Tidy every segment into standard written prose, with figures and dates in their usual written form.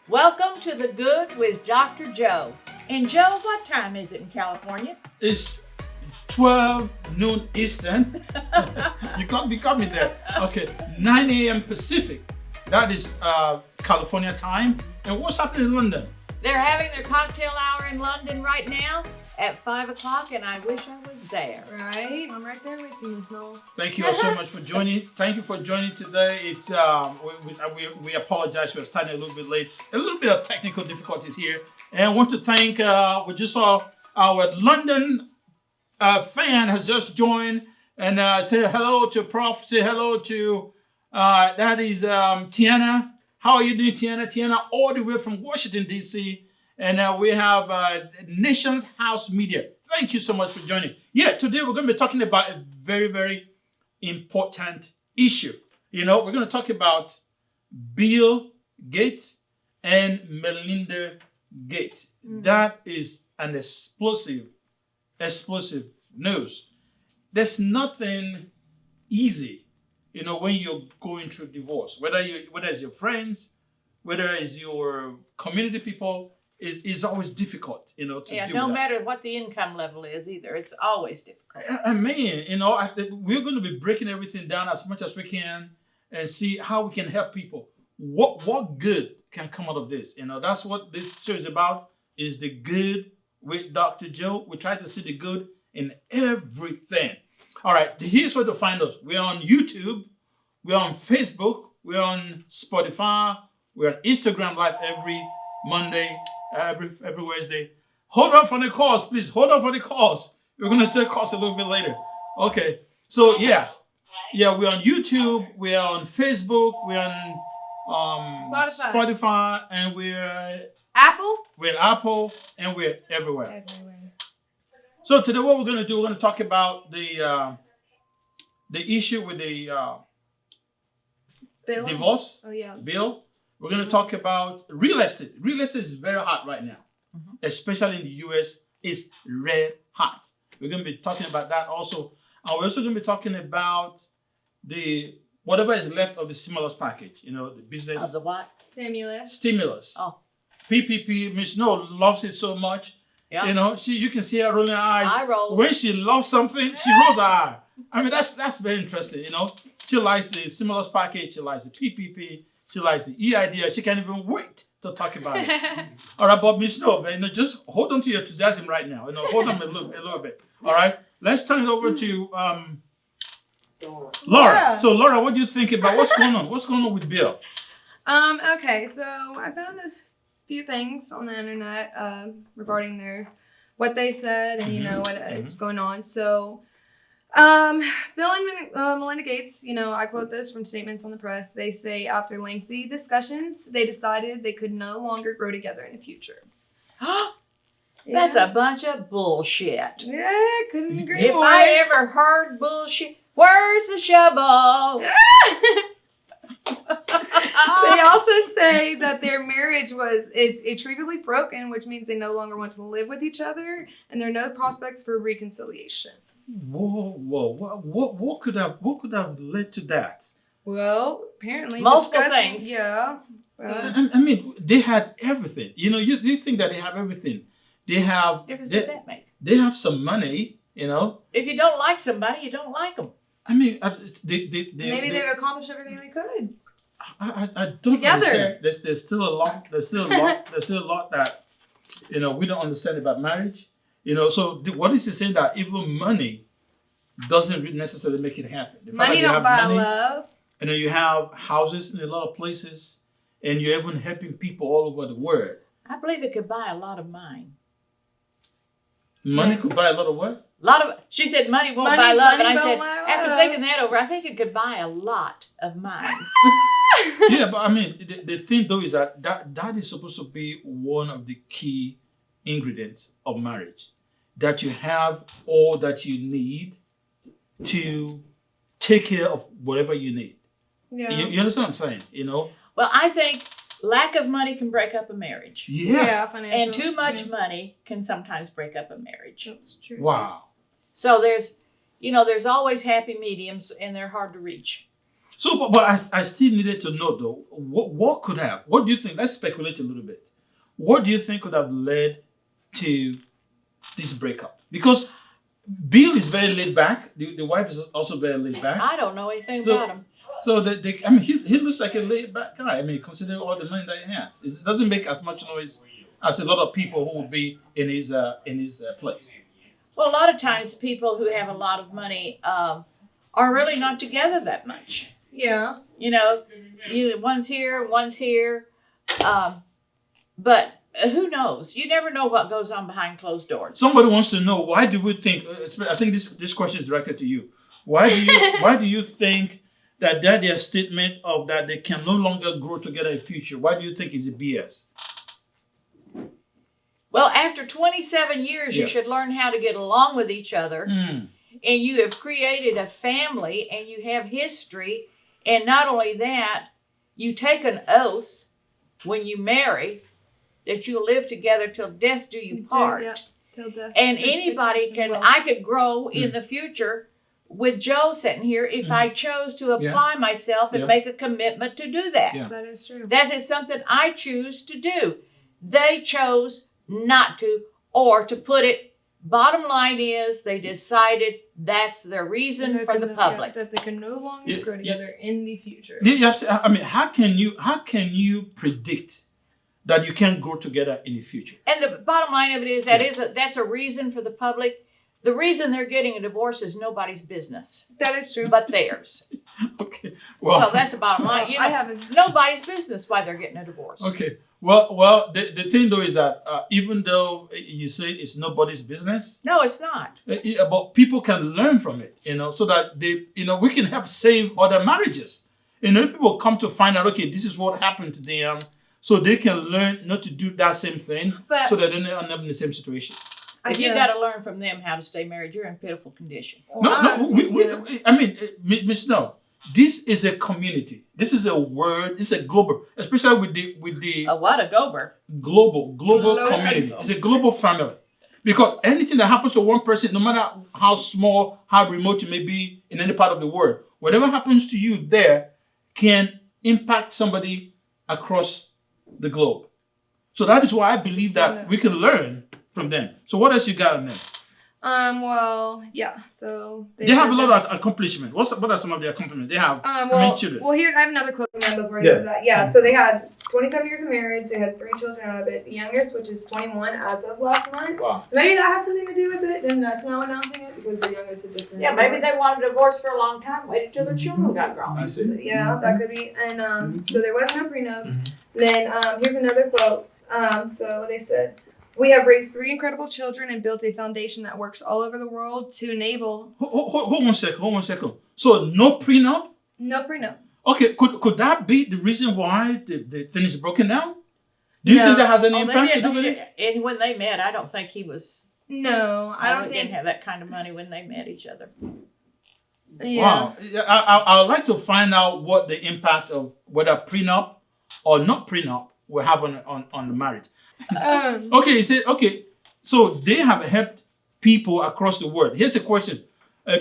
Welcome to The Good with Dr. Joe. And Joe, what time is it in California? It's 12 noon Eastern. You got me there. Okay, 9 a.m. Pacific. That is California time. And what's happening in London? They're having their cocktail hour in London right now at 5 o'clock, and I wish I was there. Right, I'm right there with you, Miss Noel. Thank you all so much for joining. Thank you for joining today. It's we apologize. We're starting a little bit late. A little bit of technical difficulties here, and I want to thank. We just saw our London fan has just joined, and say hello to Prof. Say hello to that is Tiana. How are you doing, Tiana? Tiana, all the way from Washington D.C. And we have Nation's House Media. Thank you so much for joining. Yeah, today we're going to be talking about a very, very important issue. You know, we're going to talk about Bill Gates and Melinda Gates. Mm-hmm. That is an explosive news. There's nothing easy, you know, when you're going through divorce. Whether it's your friends, whether it's your community people, is always difficult, you know, to do no that. matter what the income level is either. It's always difficult. I mean, you know, we're going to be breaking everything down as much as we can and see how we can help people. What good can come out of this? You know, that's what this show is about, is the good with Dr. Joe. We try to see the good in everything. All right, here's where to find us. We're on YouTube. We're on Facebook. We're on Spotify. We're on Instagram Live every Monday, every Wednesday. Hold on for the calls, please. Hold on for the calls. We're going to take calls a little bit later. Okay. So, yes. Yeah, we're on YouTube. We're on Facebook. We're on Spotify. And we're Apple? We're Apple. And we're everywhere. So, today what we're going to do, we're going to talk about the issue with the Bill? divorce. Oh, yeah. Bill. We're going to talk about real estate. Real estate is very hot right now, especially in the U.S. It's red hot. We're going to be talking about that also. And we're also going to be talking about the whatever is left of the stimulus package. You know, the business. Of the what? Stimulus. Oh. PPP. Miss Snow loves it so much. Yeah. You know, you can see her rolling her eyes. Eye rolls. When she loves something, she rolls her eye. I mean, that's very interesting. You know, she likes the stimulus package. She likes the PPP. She likes the EID. She can't even wait to talk about it. All right, but Miss Snow, you know, just hold on to your enthusiasm right now. You know, hold on a little bit. All right, let's turn it over to Laura. So, Laura, what do you think about what's going on? What's going on with Bill? Okay, so I found a few things on the internet regarding what they said and, you know, what's going on. So, Bill and Melinda Gates, you know, I quote this from statements on the press. They say after lengthy discussions, they decided they could no longer grow together in the future. That's a bunch of bullshit. Yeah, couldn't agree If more. I ever heard bullshit, where's the shovel? They also say that their marriage is irretrievably broken, which means they no longer want to live with each other, and there are no prospects for reconciliation. Whoa! What could have led to that? Well, apparently Multiple things. Yeah. I mean, they had everything. You know, you think that they have everything. They have. Difference does that make? They have some money. You know. If you don't like somebody, you don't like them. I mean, Maybe they've accomplished everything they could. I don't Together. understand. There's still a lot. There's still a lot that, you know, we don't understand about marriage. You know, so what is he saying, that even money doesn't necessarily make it happen? The fact that Money you don't have buy money, love. and then you have houses in a lot of places, and you're even helping people all over the world. I believe it could buy a lot of mine. Money could buy a lot of what? She said money won't buy love, and I said, after thinking that over, I think it could buy a lot of mine. Yeah, but I mean, the thing though is that is supposed to be one of the key ingredients of marriage, that you have all that you need to take care of whatever you need. Yeah. You understand what I'm saying? You know? Well, I think lack of money can break up a marriage. Yes. Yeah, financial. And too much money can sometimes break up a marriage. That's true. Wow. So there's always happy mediums, and they're hard to reach. So, but I still needed to know though, what could have? What do you think? Let's speculate a little bit. What do you think could have led to this breakup? Because Bill is very laid back. The wife is also very laid back. I don't know anything about him. So I mean, he looks like a laid back guy. I mean, considering all the money that he has, it doesn't make as much noise as a lot of people who would be in his place. Well, a lot of times people who have a lot of money are really not together that much. Yeah. You know, one's here, one's here. But who knows? You never know what goes on behind closed doors. Somebody wants to know, why do we think? I think this question is directed to you. Why do you think that their statement of that they can no longer grow together in the future? Why do you think is a BS? Well, after 27 years, you should learn how to get along with each other. And you have created a family and you have history. And not only that, you take an oath when you marry that you'll live together till death do you part. Yeah, till death. And anybody I could grow in the future with Joe sitting here if I chose to apply myself and make a commitment to do that. Yeah. That is true. That is something I choose to do. They chose not to, or to put it, bottom line is they decided that's their reason for the public. That they can no longer go together in the future. I mean, how can you predict that you can grow together in the future? And the bottom line of it is that's a reason for the public. The reason they're getting a divorce is nobody's business. That is true. But theirs. Okay. Well, that's the bottom line. You know, I haven't. Nobody's business why they're getting a divorce. Okay. Well, the thing though is that even though you say it's nobody's business, No, it's not. but people can learn from it, so that we can help save other marriages. People come to find out, okay, this is what happened to them, so they can learn not to do that same thing, so that they don't end up in the same situation. If you got to learn from them how to stay married, you're in pitiful condition. Miss Snow, this is a community. This is a word. It's a global, especially with the A what? A gober. global community. It's a global family. Because anything that happens to one person, no matter how small, how remote you may be in any part of the world, whatever happens to you there can impact somebody across the globe. So that is why I believe that we can learn from them. So what else you got on them? Well, yeah. So they have a lot of accomplishments. What are some of their accomplishments? They have how many children? Well, here I have another quote from them before I get to that. Yeah. So they had 27 years of marriage. They had 3 children out of it. The youngest, which is 21, as of last month. Wow. So maybe that has something to do with it. And that's now announcing it because the youngest had just. Yeah, maybe they wanted a divorce for a long time. Waited till their children got grown. I see. Yeah, that could be. And so there was no prenup. Then here's another quote. So they said, "We have raised 3 incredible children and built a foundation that works all over the world to enable." Hold one second. So no prenup? No prenup. Okay, could that be the reason why the thing is broken down? Do you think that has any impact to do with it? And when they met, I don't think he was. No, I don't think. Didn't have that kind of money when they met each other. Yeah. Wow. I would like to find out what the impact of whether prenup or not prenup will have on the marriage. Okay, you say, okay, so they have helped people across the world. Here's a question.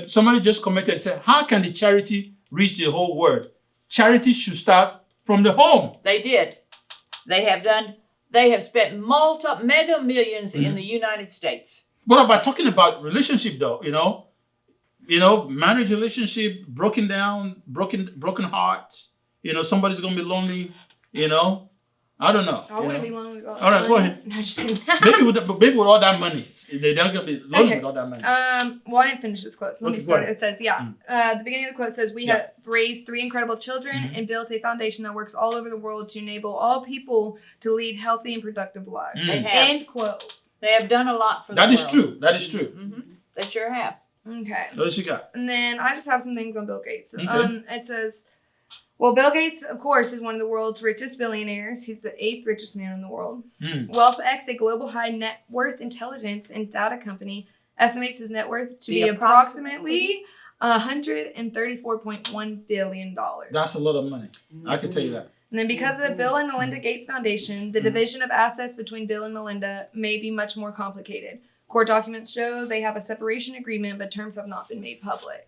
Somebody just commented and said, how can the charity reach the whole world? Charity should start from the home. They did. They have spent mega millions in the United States. What about talking about relationship though, marriage relationship, broken down, broken hearts, somebody's going to be lonely, I don't know. I wouldn't be lonely. All right, go ahead. No, just kidding. maybe with all that money, they're not going to be lonely with all that money. Well, I didn't finish this quote. So let me start. It says, the beginning of the quote says, "We have raised 3 incredible children and built a foundation that works all over the world to enable all people to lead healthy and productive lives." End quote. They have done a lot for the That world. is true. That is true. Mm-hmm. They sure have. Okay. What else you got? And then I just have some things on Bill Gates. Okay. It says, well, Bill Gates, of course, is one of the world's richest billionaires. He's the 8th richest man in the world. WealthX, a global high net worth intelligence and data company, estimates his net worth to be approximately $134.1 billion. That's a lot of money. I can tell you that. And then because of the Bill and Melinda Gates Foundation, the division of assets between Bill and Melinda may be much more complicated. Court documents show they have a separation agreement, but terms have not been made public.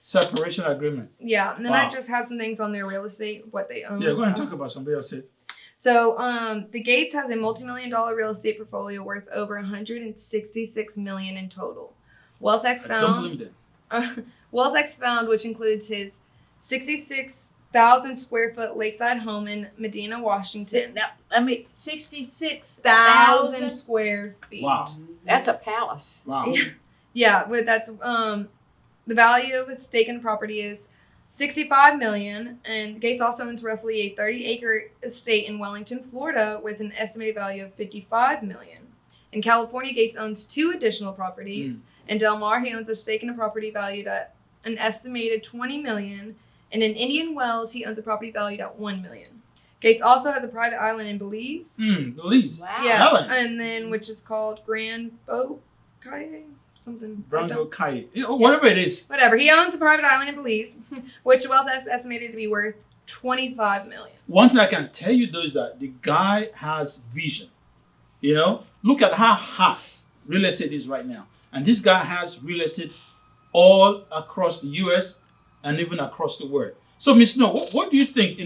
Separation agreement. Yeah, and then I Wow. just have some things on their real estate, what they own. Yeah, go ahead and talk about somebody else. So, the Gates has a multi-million-dollar real estate portfolio worth over 166 million in total. WealthX Don't found, believe that. WealthX found, which includes his 66,000 square foot lakeside home in Medina, Washington. Now, 66,000 66,000. square feet. Wow. That's a palace. Wow. Yeah, but that's the value of its stake in the property is 65 million, and Gates also owns roughly a 30-acre estate in Wellington, Florida, with an estimated value of 55 million. In California, Gates owns 2 additional properties. In Del Mar, he owns a stake in a property valued at an estimated 20 million, and in Indian Wells, he owns a property valued at 1 million. Gates also has a private island in Belize. Belize. Wow. Yeah, Island. and then which is called Grand Bocaille, something. Brango Kai. Whatever it is. Whatever. He owns a private island in Belize, which wealth is estimated to be worth 25 million. One thing I can tell you though is that the guy has vision. Look at how hot real estate is right now. And this guy has real estate all across the US and even across the world. So, Ms. Snow, what do you think,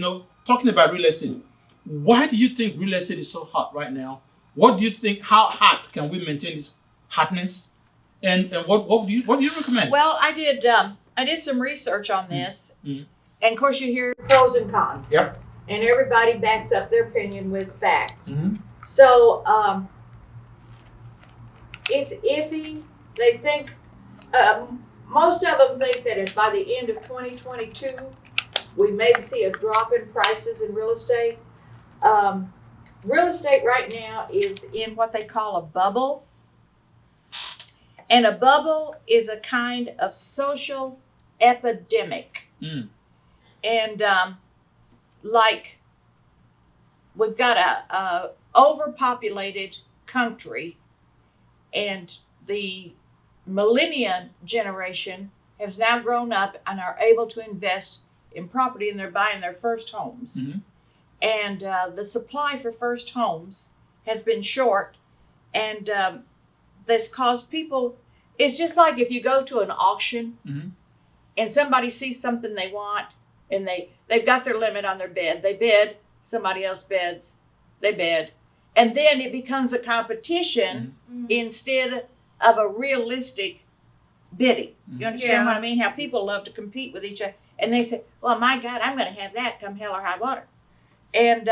talking about real estate, why do you think real estate is so hot right now? What do you think, how hot can we maintain this hotness? And what do you recommend? Well, I did some research on this, Mm. and of course you hear pros and cons. Yep. And everybody backs up their opinion with facts. Mm-hmm. So it's iffy. They think most of them think that if by the end of 2022 we may see a drop in prices in real estate. Real estate right now is in what they call a bubble. And a bubble is a kind of social epidemic. Mm. And like we've got a overpopulated country, and the millennial generation has now grown up and are able to invest in property, and they're buying their first homes. Mm-hmm. And the supply for first homes has been short, and this caused people, it's just like if you go to an auction Mm-hmm. and somebody sees something they want, and they've got their limit on their bid. They bid, somebody else bids, they bid. And then it becomes a competition instead of a realistic bidding. You understand what I mean? How people love to compete with each other. And they say, well, my God, I'm going to have that come hell or high water. And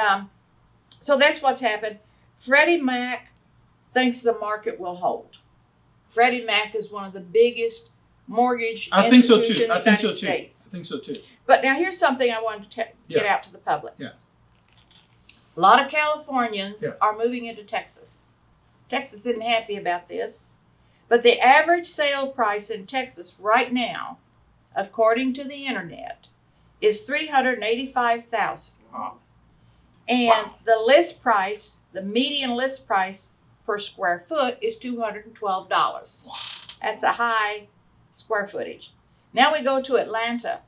so that's what's happened. Freddie Mac thinks the market will hold. Freddie Mac is one of the biggest mortgage institutions in the United States. I think so too. But now here's something I wanted to get out to the public. Yeah. A lot of Californians are moving into Texas. Texas isn't happy about this. But the average sale price in Texas right now, according to the internet, is $385,000. Wow. And the list price, the median list price per square foot is $212. Wow. That's a high square footage. Now we go to Atlanta.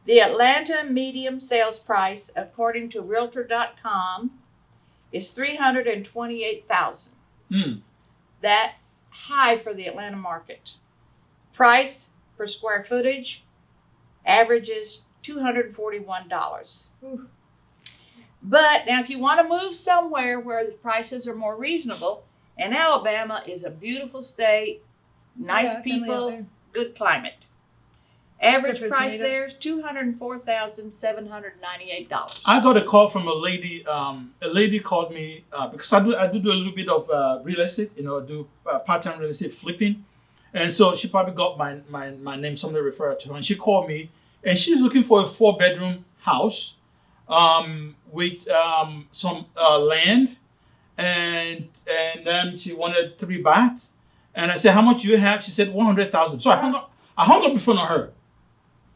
The Atlanta median sales price, according to Realtor.com, is $328,000. Mm. That's high for the Atlanta market. Price per square footage averages $241. Ooh. But now if you want to move somewhere where the prices are more reasonable, and Alabama is a beautiful state, nice people, good climate. Average price there is $204,798. I got a call from a lady. A lady called me because I do a little bit of real estate. I do part-time real estate flipping, and so she probably got my name. Somebody referred to her, and she called me, and she's looking for a 4-bedroom house with some land, and then she wanted 3 baths, and I said, how much do you have? She said 100,000. So I hung up the phone on her.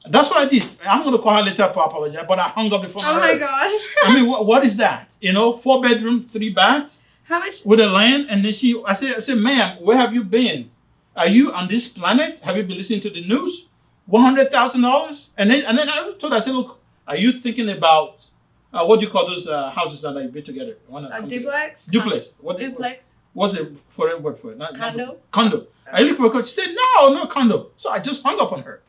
That's what I did. I'm going to call her later to apologize, but I hung up the phone on her. Oh my God. I mean, what is that? 4-bedroom, 3 baths How much? with a land. And then I said, ma'am, where have you been? Are you on this planet? Have you been listening to the news? $100,000? And then I told her, I said, look, are you thinking about, what do you call those houses that you build together? Duplex? Duplex. Duplex? What's it for? Word for it? Condo? Condo. Are you looking for a condo? She said, no, not condo. So I just hung up on her.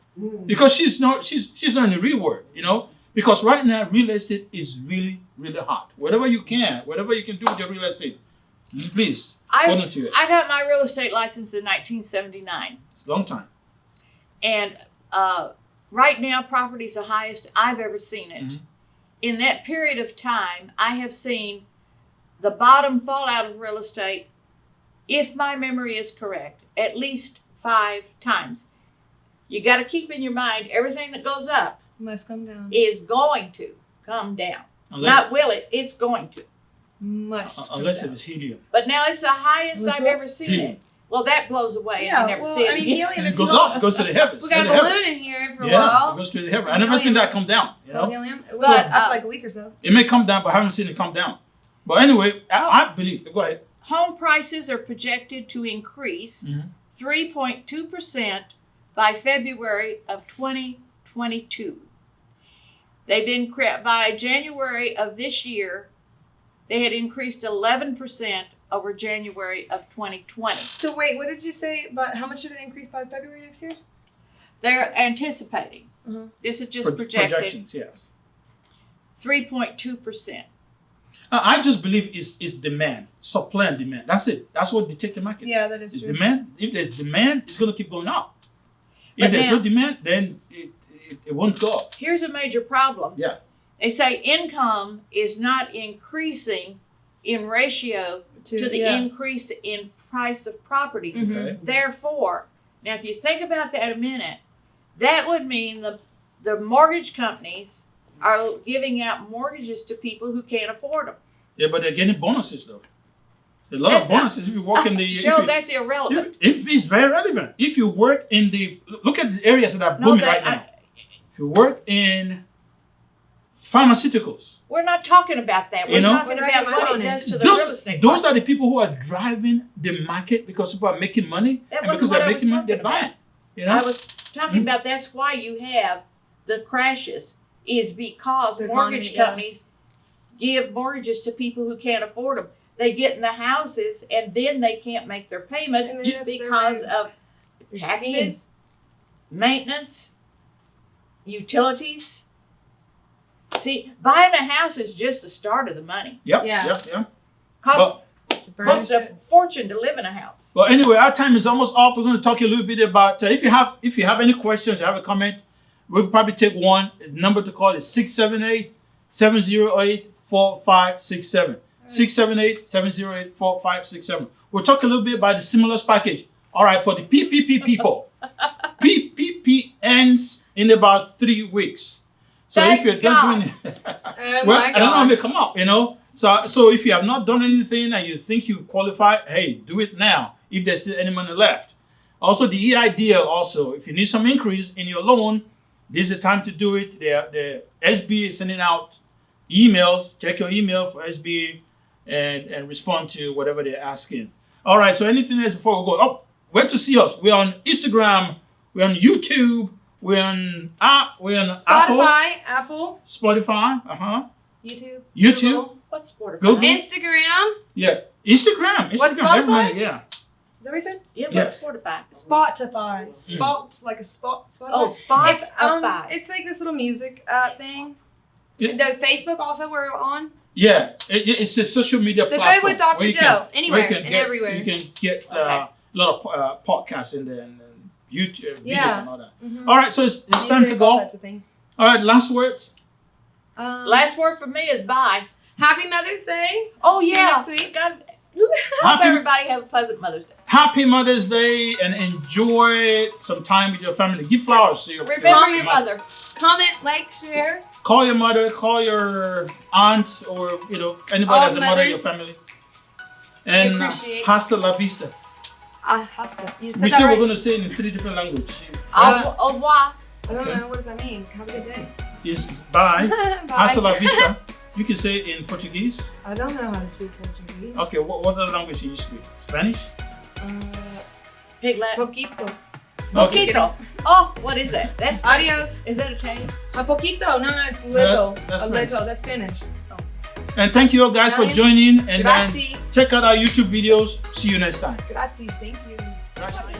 because she's not in the real world, you know. Because right now, real estate is really, really hot. Whatever you can do with your real estate, please hold on to it. I got my real estate license in 1979. It's a long time. And right now, property is the highest I've ever seen it. Mm-hmm. In that period of time, I have seen the bottom fall out of real estate, if my memory is correct, at least 5 times. You got to keep in your mind, everything that goes up Must come down. is going to come down. Not will it, it's going to. Must. Unless it was helium. But now it's the highest What's I've that? ever seen Helium. it. Well, that blows away Yeah, and you never well, see it I mean, again. helium. And it goes up, it goes to the heavens. We got a to the balloon heavens. in here for a Yeah, while. it goes to the heavens. I never seen that come down. You know, Helium. It was But, after like a week or so. it may come down, but I haven't seen it come down. But anyway, I believe. Go ahead. Home prices are projected to increase 3.2% by February of 2022. They've increased by January of this year. They had increased 11% over January of 2020. So wait, what did you say about how much should it increase by February next year? They're anticipating. This is just projected. Projections, yes. 3.2%. I just believe it's demand, supply and demand. That's it. That's what dictates the market. Yeah, that is It's true. demand. If there's demand, it's going to keep going up. If But there's now- no demand, then it won't go up. Here's a major problem. Yeah. They say income is not increasing in ratio to the yeah. increase in price of property. Mhm. Okay. Therefore, now if you think about that a minute, that would mean the mortgage companies are giving out mortgages to people who can't afford them. Yeah, but they're getting bonuses though. A lot of That's not- bonuses if you work in the. Joe, that's irrelevant. If it's very relevant. If you work in the look at the areas that are No, booming that- right now. If you work in pharmaceuticals, We're not talking about that. We're You know? talking We're about talking what about it does to the those, real estate those market. are the people who are driving the market because people are making money, That and wasn't because what they're I was making money, they're talking about. buying. You know, I was talking about that's why you have the crashes, is because The mortgage economy, yeah. companies give mortgages to people who can't afford them. They get in the houses and then they can't make their payments And then that's their because way- of their taxes, maintenance, utilities. See, buying a house is just the start of the money. yep, Yeah. yep. Cost To furnish a it. fortune to live in a house. Well, anyway, our time is almost up. We're going to talk a little bit about if you have any questions, you have a comment, we'll probably take one. The number to call is 678-708-4567. 678-708-4567. We'll talk a little bit about the stimulus package. All right, for the PPP people, PPP ends in about 3 weeks. So Thank if you're God. done doing it, Oh well, my I don't know how God. they come up, you know. So if you have not done anything and you think you qualify, hey, do it now if there's still any money left. Also, the EIDL also, if you need some increase in your loan, this is the time to do it. The SBA is sending out emails. Check your email for SBA and respond to whatever they're asking. All right, so anything else before we go? Oh, where to see us? We're on Instagram. We're on YouTube. We're on Apple. Apple, Spotify. YouTube, YouTube. Google. What's Spotify? Google. Instagram. Yeah, Instagram. What's Everybody, Spotify? yeah. Is that what you said? Yeah, Yes. what's Spotify? Spotify. Spot, like a spot. Spotify. Oh, It's Spotify. it's like this little music thing. Yeah. The Facebook also we're on. Yeah, it's a social media The platform. Good with Dr. where you Joe, can- anywhere where you can and get- everywhere. You can get Okay. a lot of podcasts in there and YouTube videos Yeah. and all that. Mhm. All right, so it's time to Music, all go. sorts of things. All right, last words. Last word from me is bye. Happy Mother's Day. Oh See you yeah. next week. God, hope Happy, everybody have a pleasant Mother's Day. happy Mother's Day and enjoy some time with your family. Give flowers to your Remember your mother. Comment, like, share. Call your mother, call your aunt, or anybody All that's a mother in your mothers. family. And appreciate- hasta la vista. Hasta. You said We that said right? we're going to say it in 3 different languages. Au revoir. I don't Okay. know. What does that mean? Have a good day. Yes, bye. Bye. Hasta la vista. You can say it in Portuguese. I don't know how to speak Portuguese. Okay, what other language do you speak? Spanish? Piglet. Poquito. Okay. Poquito. Oh, what is that? That's Adios. Is that Italian? A poquito. No, it's little. that's a Spanish. little. That's Spanish. And thank you all guys for Italian? joining. And then Grazie. check out our YouTube videos. See you next time. Grazie. Thank you. Grazie.